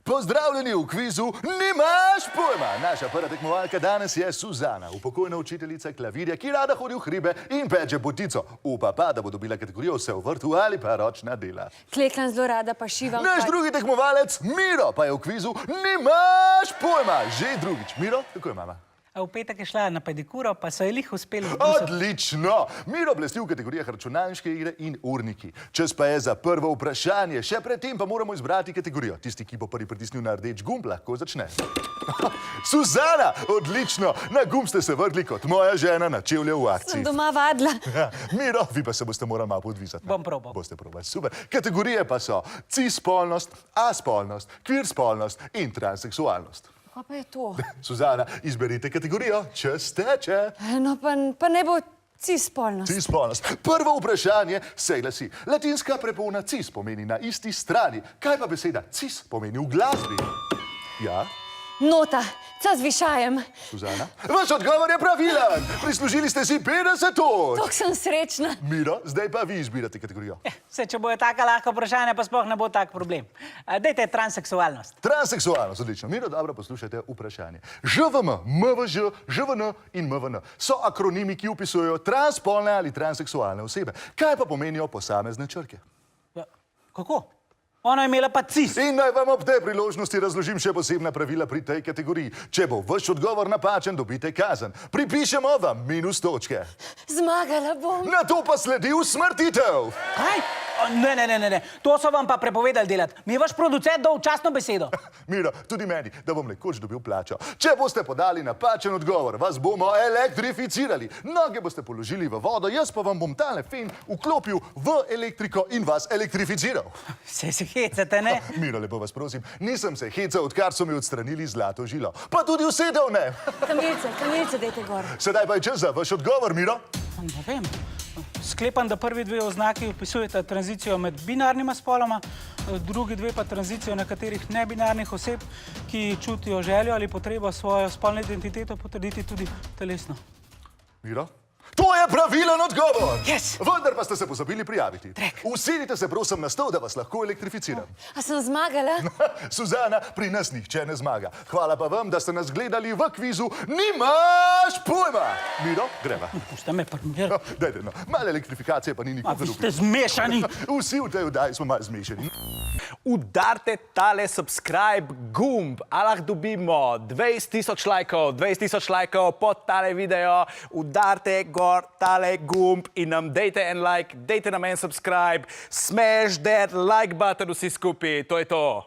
Pozdravljeni v kvizu Nimaš pojma! Naša prva tekmovalka danes je Suzana, upokojena učiteljica klavirja, ki rada hodi v hribe in peče potico. Upa pa, da bo dobila kategorijo vse v vrtu ali pa ročna dela. Klekljam zelo rada, pa šivam. Naš drugi tekmovalec, Miro, pa je v kvizu Nimaš pojma! Že drugič. Miro, kako je mama? V petek je šla na pedikuro, pa so ji lih uspeli Odlično! Miro blesti v kategorijah računalniške igre in urniki. Čas pa je za prvo vprašanje. Še predtem pa moramo izbrati kategorijo. Tisti, ki bo prvi pritisnil na rdeč gumb, lahko začne. Suzana! Odlično! Na gumb ste se vrgli kot moja žena na čevlje v akciji. Sem doma vadila. Ja, Miro, vi pa se boste morali malo podvizati. Bom probal. Boste probali, super. Kategorije pa so cis-spolnost, aspolnost, queer-spolnost in transseksualnost. Kaj pa je to? Suzana, izberite kategorijo, čas teče. No, pa ne bo cis-spolnost. Cis-spolnost. Prvo vprašanje se glasi. Latinska prepona cis pomeni na isti strani. Kaj pa beseda cis pomeni v glasbi? Ja? Nota, ca z višajem. Suzana? Vaš odgovor je pravilen. Prislužili ste si 50 točk. Tok sem srečna. Miro, zdaj pa vi izbirate kategorijo. Se, če bojo taka lahka vprašanja, pa sploh ne bo tak problem. Dajte transseksualnost. Transseksualnost, odlično. Miro, dobro poslušajte vprašanje. ŽVM, MVŽ, ŽVN in MVN so akronimi, ki opisujejo transspolne ali transseksualne osebe. Kaj pa pomenijo posamezne črke? Ja, kako? Ona je imela pa cis. In naj vam ob tej priložnosti razložim še posebna pravila pri tej kategoriji. Če bo vaš odgovor napačen, dobite kazen. Pripišemo vam minus točke. Zmagala bom. Na to pa sledi usmrtitev. Kaj? Ne. To so vam pa prepovedali delati. Mi je vaš producent dal častno besedo. Miro, tudi meni, da bom nekoč dobil plačo. Če boste podali napačen odgovor, vas bomo elektrificirali. Noge boste položili v vodo, jaz pa vam bom tale fen vklopil v elektriko in vas elektrificiral. Se hecate, ne? Miro, lepo vas prosim, nisem se hecal, odkar so mi odstranili zlato žilo. Pa tudi usedel ne. Kamilce, dajte gor. Sedaj pa je čas za vaš odgovor, Miro. Ne vem. Sklepam, da prvi dve oznaki opisujeta tranzicijo med binarnima spoloma, drugi dve pa tranzicijo nekaterih nebinarnih oseb, ki čutijo željo ali potrebo svojo spolno identiteto potrditi tudi telesno. Miro? To je pravilen odgovor! Yes! Vendar pa ste se pozabili prijaviti. Trek. Usedite se prosim na stol, da vas lahko elektrificiram. A sem zmagala? Suzana, pri nas nihče ne zmaga. Hvala pa vam, da ste nas gledali v kvizu Nimaš pojma! Miro, greva. Puste me primer. Dajte, no. Malo elektrifikacije pa ni A nikoli vi ste zmešani. Vsi v tej vdaji smo malo zmešani. Udarite tale subscribe gumb, a lahko dobimo 20.000 lajkov, 20.000 lajkov pod tale video. Udarite gor tale gumb in nam dejte en like, dejte nam en subscribe. Smash that like button vsi skupaj, to je to.